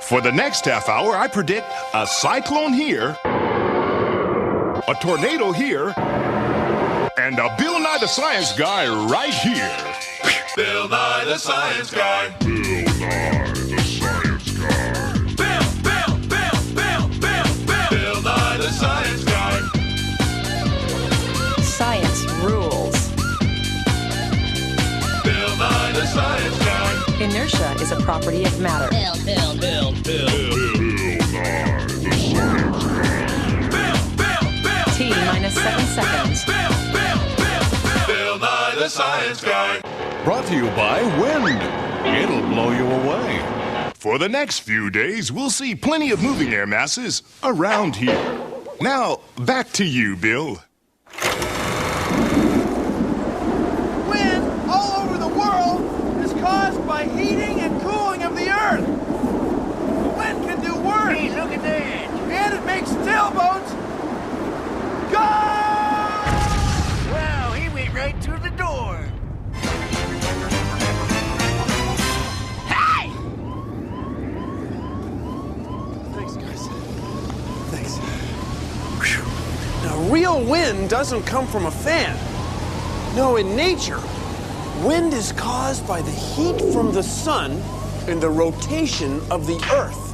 For the next half hour, I predict a cyclone here, a tornado here, and a Bill Nye the Science Guy right here. Bill Nye the Science Guy. Bill Nye the Science Guy. Bill Nye the Science Guy. Science rules. Bill Nye the Science Guy. Inertia is a property of matter. Bill Nye the Science Guy. T minus 7 seconds. Bill Nye the Science Guy. Brought to you by Wind. It'll blow you away. For the next few days, we'll see plenty of moving air masses around here. Now, back to you, Bill. Wind all over the world is caused by heating and cooling of the earth. The wind can do work. Hey, look at that. And it makes sailboats go! Wow, he went right through the door. Hey! Thanks, guys. Thanks. Whew. Now, real wind doesn't come from a fan. No, in nature, wind is caused by the heat from the sun and the rotation of the earth.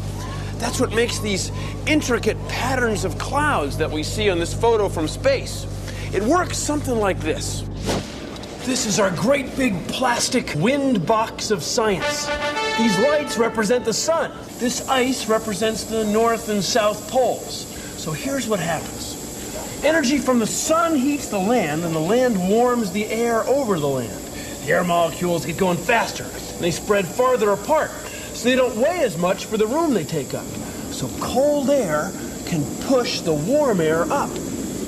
That's what makes these intricate patterns of clouds that we see on this photo from space. It works something like this. This is our great big plastic wind box of science. These lights represent the sun. This ice represents the north and south poles. So here's what happens. Energy from the sun heats the land, and the land warms the air over the land. The air molecules get going faster, and they spread farther apart, so they don't weigh as much for the room they take up. So cold air can push the warm air up.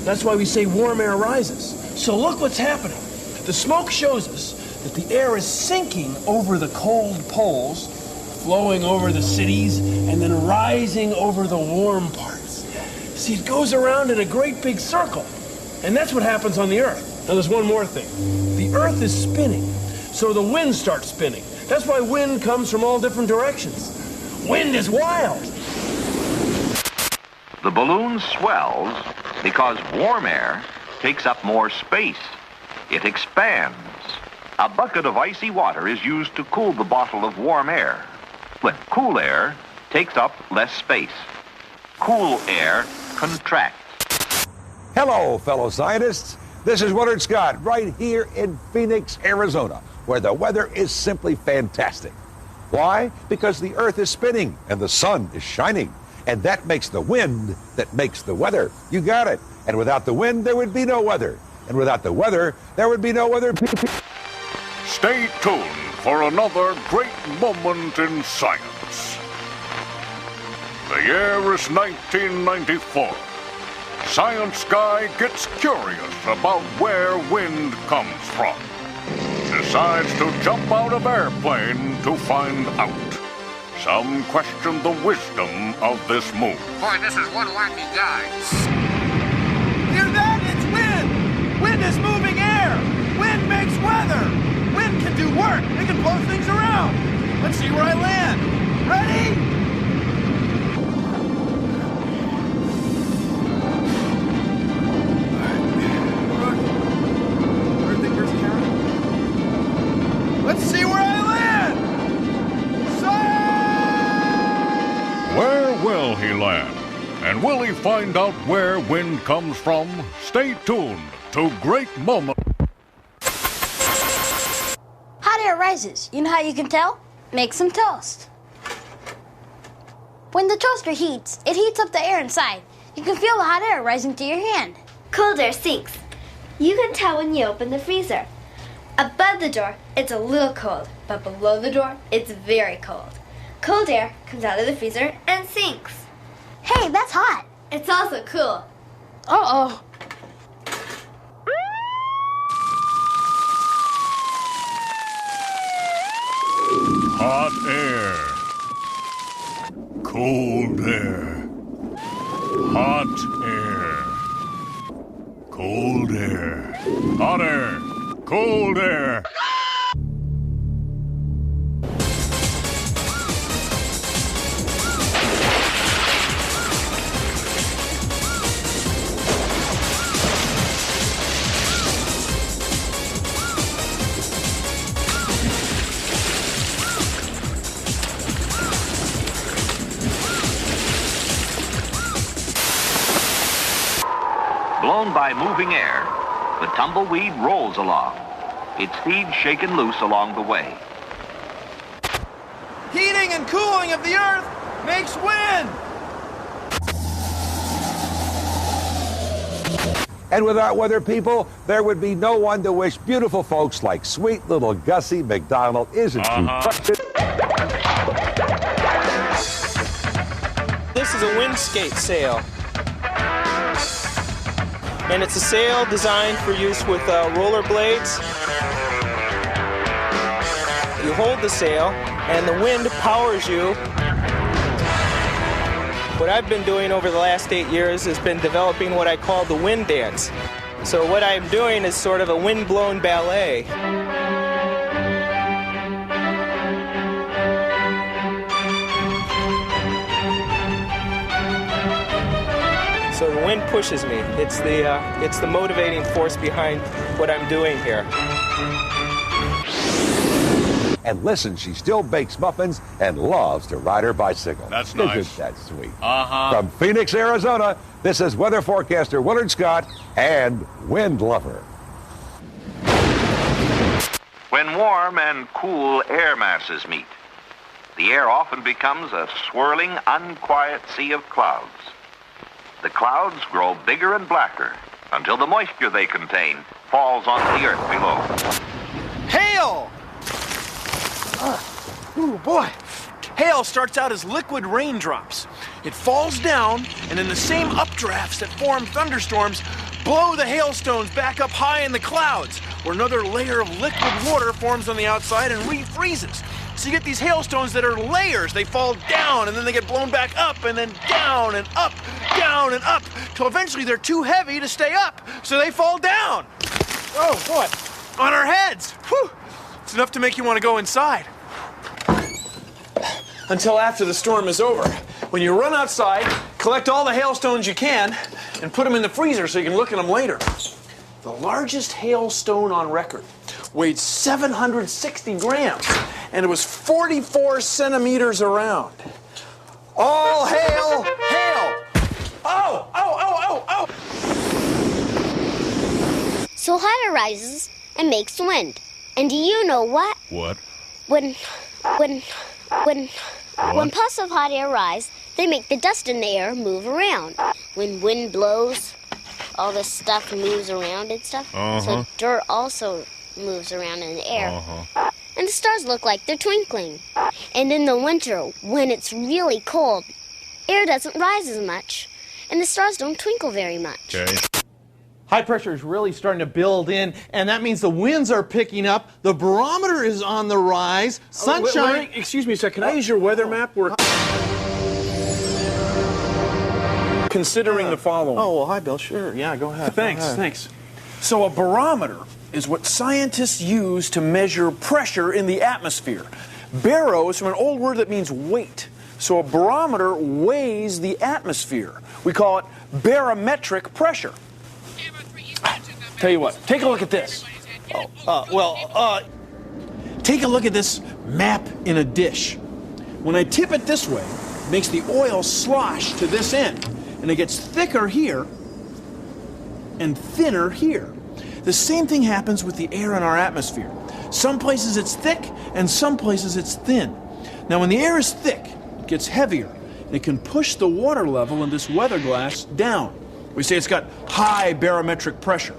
That's why we say warm air rises. So look what's happening. The smoke shows us that the air is sinking over the cold poles, flowing over the cities, and then rising over the warm parts. See, it goes around in a great big circle. And that's what happens on the Earth. Now, there's one more thing. The Earth is spinning, so the wind starts spinning. That's why wind comes from all different directions. Wind is wild. The balloon swells because warm air takes up more space. It expands. A bucket of icy water is used to cool the bottle of warm air. But cool air takes up less space. Cool air contracts. Hello, fellow scientists. This is Willard Scott right here in Phoenix, Arizona, where the weather is simply fantastic. Why? Because the Earth is spinning and the sun is shining. And that makes the wind that makes the weather. You got it. And without the wind, there would be no weather. And without the weather, there would be no weather. Stay tuned for another great moment in science. The year is 1994. Science guy gets curious about where wind comes from. Decides to jump out of airplane to find out. Some question the wisdom of this move. Boy, this is one wacky guy. Hear that? It's wind! Wind is moving air! Wind makes weather! Wind can do work! It can blow things around! Let's see where I land! Ready? Let's see where I land! Where will he land? And will he find out where wind comes from? Stay tuned to Great Moment. Hot air rises. You know how you can tell? Make some toast. When the toaster heats, it heats up the air inside. You can feel the hot air rising to your hand. Cold air sinks. You can tell when you open the freezer. Above the door, it's a little cold, but below the door, it's very cold. Cold air comes out of the freezer and sinks. Hey, that's hot. It's also cool. Uh-oh. Hot air. Cold air. Hot air. Cold air. Hot air. Cold air. Blown by moving air, the tumbleweed rolls along, its seeds shaken loose along the way. Heating and cooling of the earth makes wind. And without weather people, there would be no one to wish beautiful folks like sweet little Gussie McDonald. Isn't she? This is a wind skate sail. And it's a sail designed for use with roller blades. You hold the sail, and the wind powers you. What I've been doing over the last 8 years has been developing what I call the wind dance. So what I'm doing is sort of a wind-blown ballet. So the wind pushes me. It's the motivating force behind what I'm doing here. And listen, she still bakes muffins and loves to ride her bicycle. That's nice. Isn't that sweet? Uh-huh. From Phoenix, Arizona, this is weather forecaster Willard Scott and Wind Lover. When warm and cool air masses meet, the air often becomes a swirling, unquiet sea of clouds. The clouds grow bigger and blacker until the moisture they contain falls onto the earth below. Hail! Ooh, boy. Hail starts out as liquid raindrops. It falls down, and in the same updrafts that form thunderstorms, blow the hailstones back up high in the clouds, where another layer of liquid water forms on the outside and refreezes. So you get these hailstones that are layers. They fall down, and then they get blown back up, and then down and up, till eventually they're too heavy to stay up, so they fall down. Oh, boy. On our heads. Whew. It's enough to make you want to go inside. Until after the storm is over, when you run outside, collect all the hailstones you can, and put them in the freezer so you can look at them later. The largest hailstone on record weighed 760 grams, and it was 44 centimeters around. All hail, hail! Oh, oh, oh, oh, oh! So hot rises and makes wind. And do you know what? What? When puffs of hot air rise, they make the dust in the air move around. When wind blows, all this stuff moves around and stuff. So dirt also moves around in the air. And the stars look like they're twinkling. And in the winter, when it's really cold, air doesn't rise as much, and the stars don't twinkle very much. Okay. High pressure is really starting to build in, and that means the winds are picking up. The barometer is on the rise. Sunshine. Excuse me a second. Can I use your weather map? We're considering the following. Oh, well, hi, Bill. Sure. Yeah, go ahead. Thanks. So a barometer is what scientists use to measure pressure in the atmosphere. Baro is from an old word that means weight. So a barometer weighs the atmosphere. We call it barometric pressure. Tell you what, take a look at this. Take a look at this map in a dish. When I tip it this way, it makes the oil slosh to this end, and it gets thicker here and thinner here. The same thing happens with the air in our atmosphere. Some places it's thick, and some places it's thin. Now, when the air is thick, it gets heavier, and it can push the water level in this weather glass down. We say it's got high barometric pressure.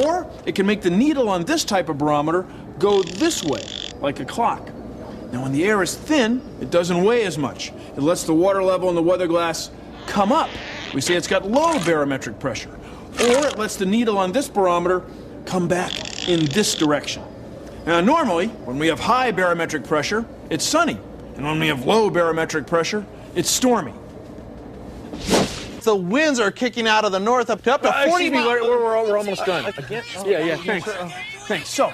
Or it can make the needle on this type of barometer go this way, like a clock. Now, when the air is thin, it doesn't weigh as much. It lets the water level in the weather glass come up. We say it's got low barometric pressure. Or it lets the needle on this barometer come back in this direction. Now, normally, when we have high barometric pressure, it's sunny. And when we have low barometric pressure, it's stormy. The winds are kicking out of the north up to 40 miles. We're almost done. Yeah, thanks. So,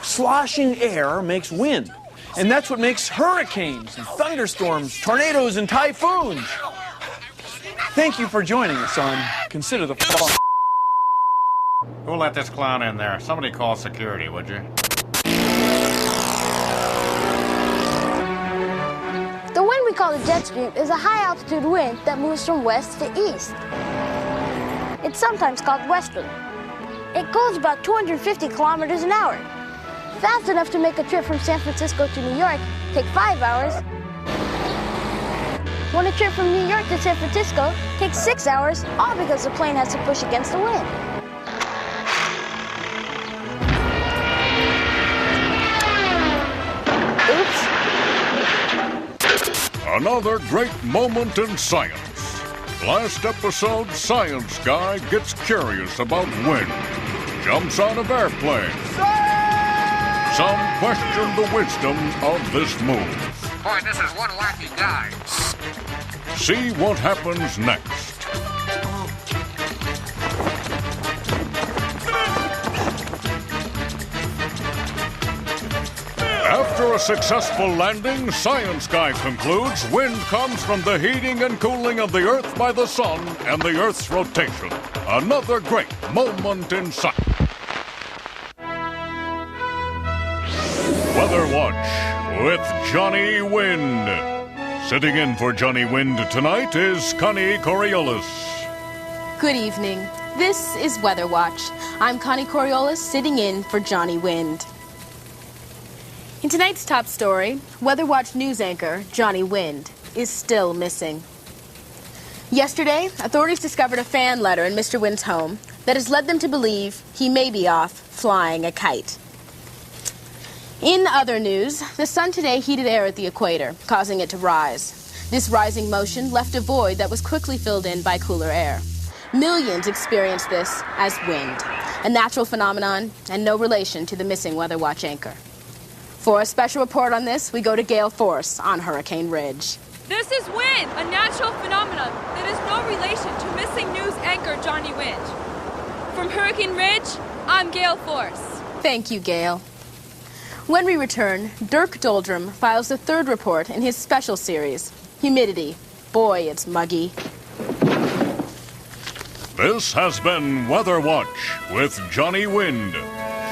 sloshing air makes wind. And that's what makes hurricanes and thunderstorms, tornadoes and typhoons. Thank you for joining us on Consider the Fall. Who let this clown in there? Somebody call security, would you? The wind we call the jet stream is a high-altitude wind that moves from west to east. It's sometimes called westerly. It goes about 250 kilometers an hour. Fast enough to make a trip from San Francisco to New York take 5 hours. When a trip from New York to San Francisco takes 6 hours, all because the plane has to push against the wind. Another great moment in science. Last episode, Science Guy gets curious about wind. Jumps on an airplane. Some question the wisdom of this move. Boy, this is one wacky guy. See what happens next. After a successful landing, Science Guy concludes wind comes from the heating and cooling of the Earth by the sun and the Earth's rotation. Another great moment in science. Weather Watch with Johnny Wind. Sitting in for Johnny Wind tonight is Connie Coriolis. Good evening. This is Weather Watch. I'm Connie Coriolis, sitting in for Johnny Wind. In tonight's top story, Weather Watch news anchor Johnny Wind is still missing. Yesterday, authorities discovered a fan letter in Mr. Wind's home that has led them to believe he may be off flying a kite. In other news, the sun today heated air at the equator, causing it to rise. This rising motion left a void that was quickly filled in by cooler air. Millions experienced this as wind, a natural phenomenon and no relation to the missing Weather Watch anchor. For a special report on this, we go to Gale Force on Hurricane Ridge. This is wind, a natural phenomenon that has no relation to missing news anchor Johnny Wind. From Hurricane Ridge, I'm Gale Force. Thank you, Gale. When we return, Dirk Doldrum files the third report in his special series, Humidity. Boy, it's muggy. This has been Weather Watch with Johnny Wind.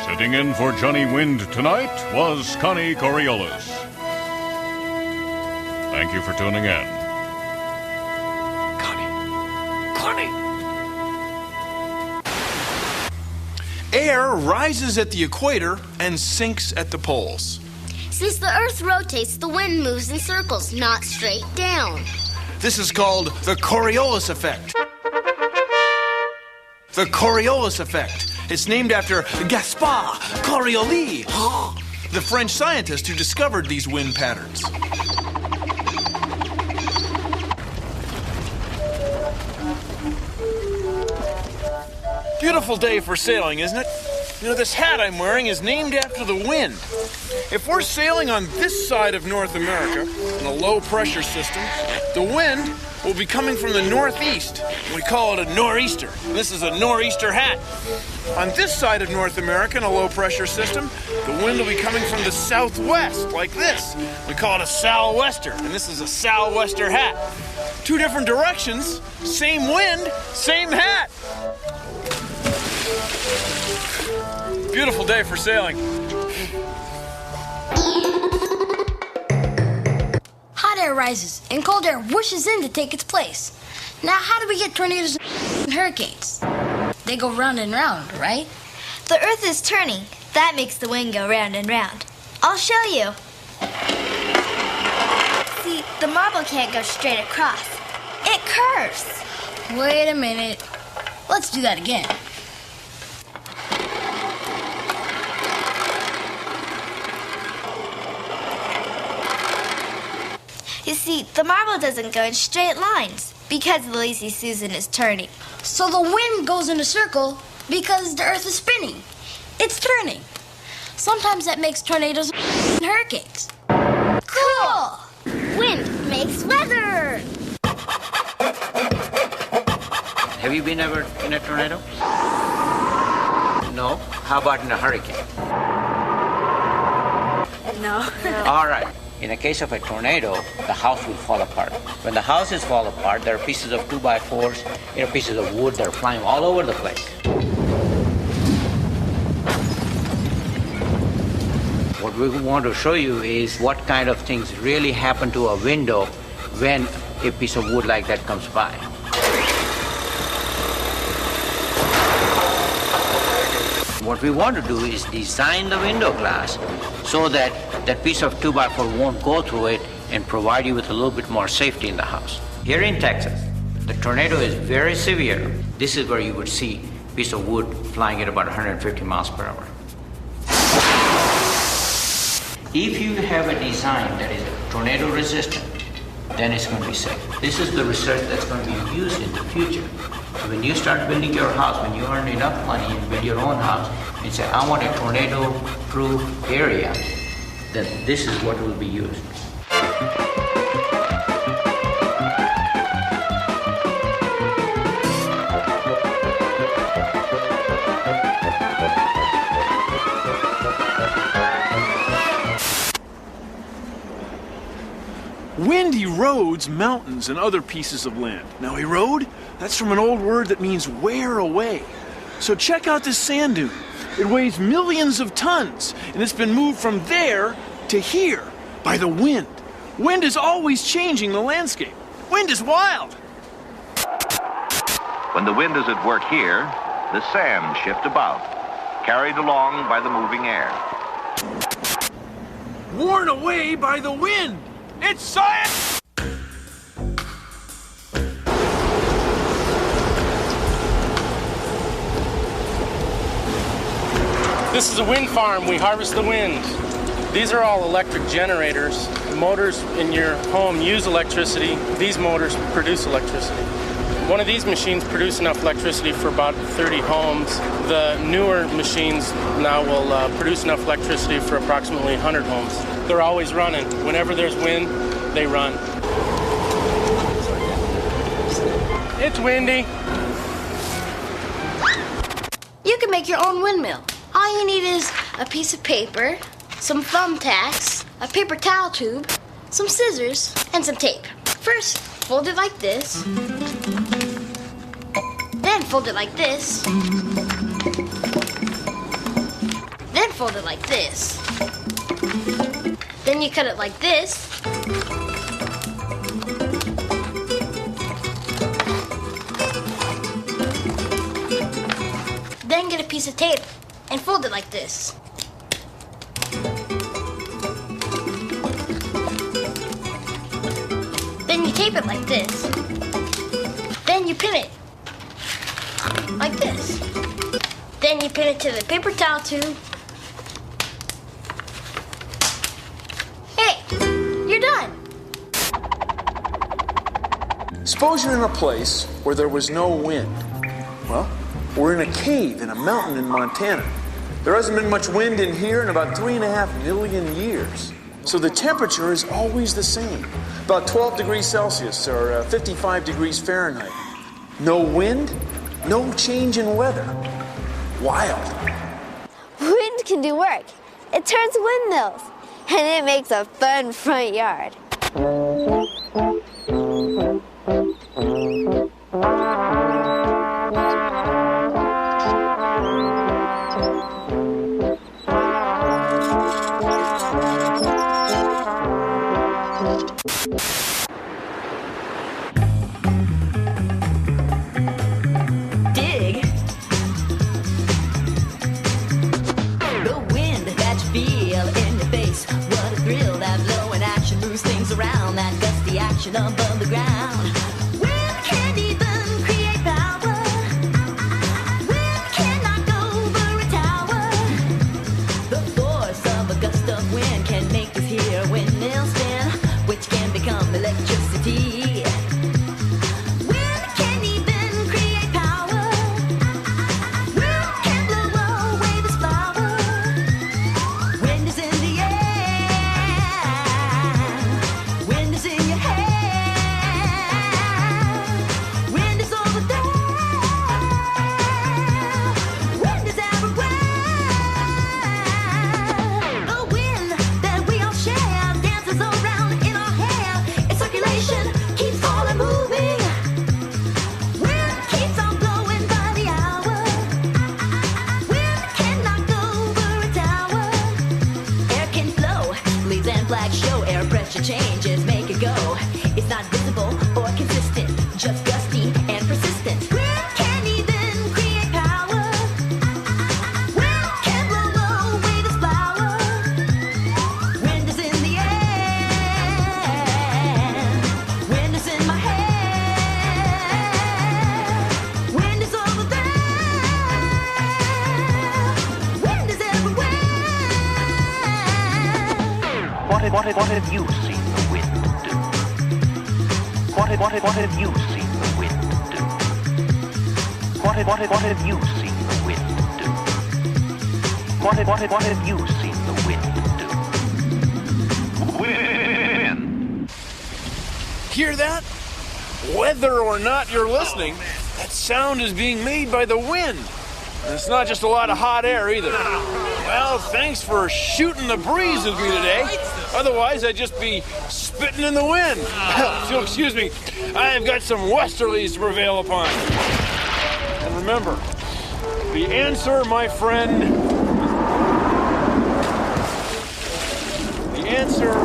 Sitting in for Johnny Wind tonight was Connie Coriolis. Thank you for tuning in. Connie! Air rises at the equator and sinks at the poles. Since the Earth rotates, the wind moves in circles, not straight down. This is called the Coriolis effect. The Coriolis effect. It's named after Gaspard Coriolis, the French scientist who discovered these wind patterns. Beautiful day for sailing, isn't it? You know, this hat I'm wearing is named after the wind. If we're sailing on this side of North America in a low-pressure system, the wind will be coming from the northeast. We call it a nor'easter. This is a nor'easter hat. On this side of North America in a low-pressure system, the wind will be coming from the southwest, like this. We call it a sou'wester, and this is a sou'wester hat. Two different directions, same wind, same hat. Beautiful day for sailing. Hot air rises and cold air whooshes in to take its place. Now, how do we get tornadoes and hurricanes? They go round and round, right? The Earth is turning. That makes the wind go round and round. I'll show you. See, the marble can't go straight across. It curves. Wait a minute. Let's do that again. You see, the marble doesn't go in straight lines because the Lazy Susan is turning. So the wind goes in a circle because the Earth is spinning. It's turning. Sometimes that makes tornadoes and hurricanes. Cool! Wind makes weather! Have you been ever in a tornado? No? How about in a hurricane? No. All right. In the case of a tornado, the house will fall apart. When the houses fall apart, there are pieces of 2x4s, there are pieces of wood that are flying all over the place. What we want to show you is what kind of things really happen to a window when a piece of wood like that comes by. What we want to do is design the window glass so that that piece of 2x4 won't go through it and provide you with a little bit more safety in the house. Here in Texas, the tornado is very severe. This is where you would see a piece of wood flying at about 150 miles per hour. If you have a design that is tornado resistant, then it's going to be safe. This is the research that's going to be used in the future. So when you start building your house, when you earn enough money and build your own house, and say, I want a tornado-proof area, then this is what will be used. Wind erodes mountains and other pieces of land. Now, erode, that's from an old word that means wear away. So check out this sand dune. It weighs millions of tons, and it's been moved from there to here by the wind. Wind is always changing the landscape. Wind is wild. When the wind is at work here, the sands shift about, carried along by the moving air. Worn away by the wind. It's science! This is a wind farm. We harvest the wind. These are all electric generators. The motors in your home use electricity. These motors produce electricity. One of these machines produce enough electricity for about 30 homes. The newer machines now will produce enough electricity for approximately 100 homes. They're always running. Whenever there's wind, they run. It's windy. You can make your own windmill. All you need is a piece of paper, some thumbtacks, a paper towel tube, some scissors, and some tape. First, fold it like this. Then fold it like this. Then fold it like this. Then you cut it like this. Then get a piece of tape and fold it like this. Then you tape it like this. Then you pin it like this. Then you pin it to the paper towel tube. Hey, you're done. Suppose you're in a place where there was no wind. Well, we're in a cave in a mountain in Montana. There hasn't been much wind in here in about 3.5 million years. So the temperature is always the same, about 12 degrees Celsius or 55 degrees Fahrenheit. No wind, no change in weather. Wild. Wind can do work. It turns windmills, and it makes a fun front yard. Dig. The wind that you feel in your face. What a thrill, that blowing action moves things around. That gusty action above the ground. Wind can even create power. Wind can knock over a tower. The force of a gust of wind can make this here windmill spin, which can become electricity. Wind can even create power. Wind can blow away this flower. Wind is in the air. Wind is in your hair. have you seen the wind do? What have you seen the wind do? What have you seen the wind do? What have you seen the wind do? Wind. Hear that? Whether or not you're listening, that sound is being made by the wind. And it's not just a lot of hot air either. Well, thanks for shooting the breeze with me today. Otherwise, I'd just be spitting in the wind. So, excuse me, I've got some westerlies to prevail upon. And remember, the answer, my friend, the answer...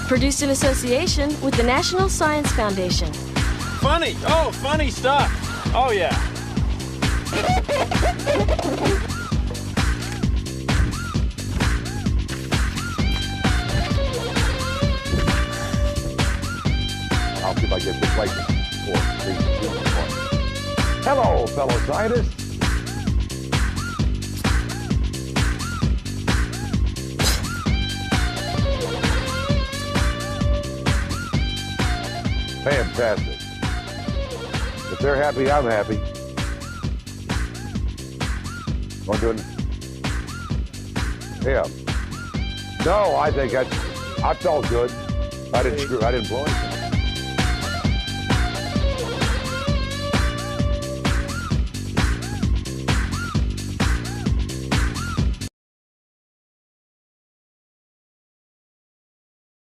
Produced in association with the National Science Foundation. Funny. Oh, funny stuff. Oh, yeah. I'll see if I get this right. 4, 3, 2, 1. Hello, fellow scientists. Fantastic. If they're happy, I'm happy. Want to do it? Yeah. No, I think I felt good. I didn't blow anything.